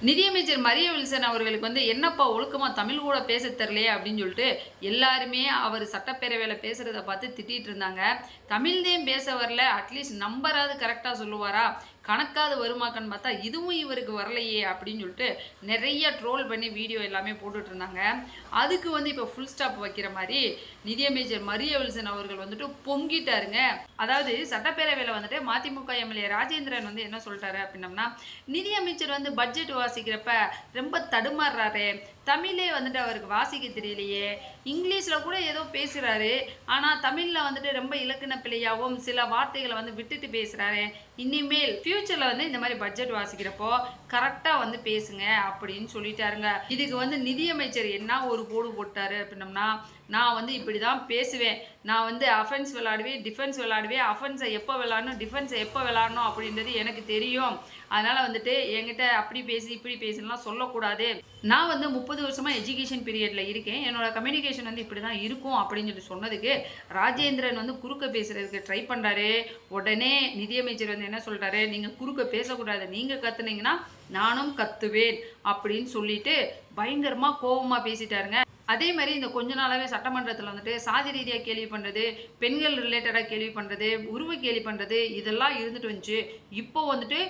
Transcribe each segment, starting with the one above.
நிதியமைச்சர் மரிய வில்சன் அவர்களுக்கு வந்து என்னப்பா ஒழுக்கமா தமிழ் கூட பேச தெரியலையே அப்படின்னு சொல்லிட்டு எல்லாருமே அவர் சட்டப்பேரவையில் பேசுறத பார்த்து திட்டிட்டு இருந்தாங்க. தமிழ்லேயும் பேச வரல, அட்லீஸ்ட் நம்பராது கரெக்டாக சொல்லுவாரா, கணக்காவது வருமாக்கன்னு பார்த்தா இதுவும் இவருக்கு வரலையே அப்படின்னு சொல்லிட்டு நிறைய ட்ரோல் பண்ணி வீடியோ எல்லாமே போட்டுட்டு இருந்தாங்க. அதுக்கு வந்து இப்போ ஃபுல் ஸ்டாப் வைக்கிற மாதிரி நிதியமைச்சர் மரிய வில்சன் அவர்கள் வந்துட்டு பொங்கிட்டாருங்க. அதாவது சட்டப்பேரவையில் வந்துட்டு மதிமுக எம்எல்ஏ ராஜேந்திரன் வந்து என்ன சொல்லிட்டாரு அப்படின்னம்னா, நிதியமைச்சர் வந்து பட்ஜெட் வாசிக்கிறப்ப ரொம்ப தடுமாறுறாரு, தமிழே வந்துட்டு அவருக்கு வாசிக்க தெரியலையே, இங்கிலீஷில் கூட ஏதோ பேசுகிறாரு, ஆனால் தமிழில் வந்துட்டு ரொம்ப இலக்கண பிழையாகவும் சில வார்த்தைகளை வந்து விட்டுட்டு பேசுகிறாரு, இனிமேல் ஃப்யூச்சரில் வந்து இந்த மாதிரி பட்ஜெட் வாசிக்கிறப்போ கரெக்டாக வந்து பேசுங்க அப்படின்னு சொல்லிட்டாருங்க. இதுக்கு வந்து நிதியமைச்சர் என்ன ஒரு போடு போட்டாரு அப்படின்னம்னா, நான் வந்து இப்படி தான் பேசுவேன், நான் வந்து அஃபென்ஸ் விளாடுவேன், டிஃபென்ஸ் விளாடுவேன், அஃபென்ஸை எப்போ விளாடணும், டிஃபென்ஸை எப்போ விளாடணும் அப்படின்றது எனக்கு தெரியும், அதனால் வந்துட்டு என்கிட்ட அப்படி பேசி இப்படி பேசலாம் சொல்லக்கூடாது, நான் வந்து 30 வருஷமாக எஜுகேஷன் பீரியடில் இருக்கேன், என்னோட கம்யூனிகேஷன் வந்து இப்படி தான் இருக்கும் அப்படின்னு சொல்லி சொன்னதுக்கு ராஜேந்திரன் வந்து குறுக்க பேசுகிறதுக்கு ட்ரை பண்ணுறாரு. உடனே நிதியமைச்சர் வந்து என்ன சொல்கிறாரு, நீங்கள் குறுக்க பேசக்கூடாது, நீங்கள் கத்துனீங்கன்னா நானும் கத்துவேன் அப்படின்னு சொல்லிட்டு பயங்கரமாக கோபமாக பேசிட்டாருங்க. அதே மாதிரி இந்த கொஞ்ச நாளாகவே சட்டமன்றத்தில் வந்துட்டு சாதி ரீதியாக கேள்வி பண்ணுறது, பெண்கள் ரிலேட்டடாக கேள்வி பண்ணுறது, உருவ கேள்வி பண்ணுறது இதெல்லாம் இருந்துட்டு வந்துச்சு. இப்போ வந்துட்டு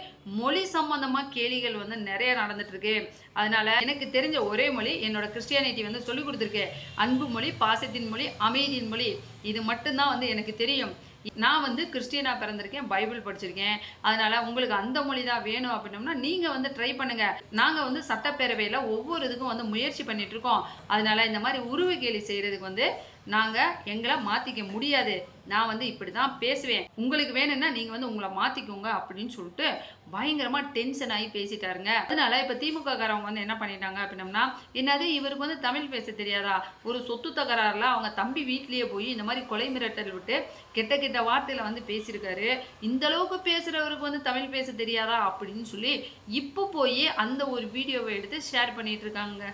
மொழி சம்மந்தமாக கேள்விகள் வந்து நிறைய நடந்துட்டுருக்கு. அதனால் எனக்கு தெரிஞ்ச ஒரே மொழி என்னோட கிறிஸ்டியானிட்டி வந்து சொல்லிக் கொடுத்துருக்கு, அன்பு மொழி, பாசத்தின் மொழி, அமைதியின் மொழி, இது மட்டும்தான் வந்து எனக்கு தெரியும். நான் வந்து கிறிஸ்டியனாக பிறந்திருக்கேன், பைபிள் படிச்சிருக்கேன், அதனால் உங்களுக்கு அந்த மொழி தான் வேணும் அப்படின்னோம்னா நீங்கள் வந்து ட்ரை பண்ணுங்கள், நாங்கள் வந்து சட்டப்பேரவையில் ஒவ்வொரு இதுக்கும் வந்து முயற்சி பண்ணிகிட்ருக்கோம், அதனால் இந்த மாதிரி உருவ கேலி செய்கிறதுக்கு வந்து நாங்கள் எங்களை மாற்றிக்க முடியாது, நான் வந்து இப்படி தான் பேசுவேன், உங்களுக்கு வேணும்னா நீங்கள் வந்து உங்களை மாற்றிக்கோங்க அப்படின்னு சொல்லிட்டு பயங்கரமாக டென்ஷன் ஆகி பேசிட்டாருங்க. அதனால் இப்போ திமுக காரவங்க வந்து என்ன பண்ணிட்டாங்க அப்படின்னம்னா, என்னது இவருக்கு வந்து தமிழ் பேச தெரியாதா, ஒரு சொத்து தகராறில் அவங்க தம்பி வீட்லேயே போய் இந்த மாதிரி கொலை மிரட்டல் விட்டு கெட்ட கெட்ட வார்த்தையில் வந்து பேசியிருக்காரு, இந்த அளவுக்கு பேசுகிறவருக்கு வந்து தமிழ் பேச தெரியாதா அப்படின்னு சொல்லி இப்போ போய் அந்த ஒரு வீடியோவை எடுத்து ஷேர் பண்ணிகிட்டு இருக்காங்க.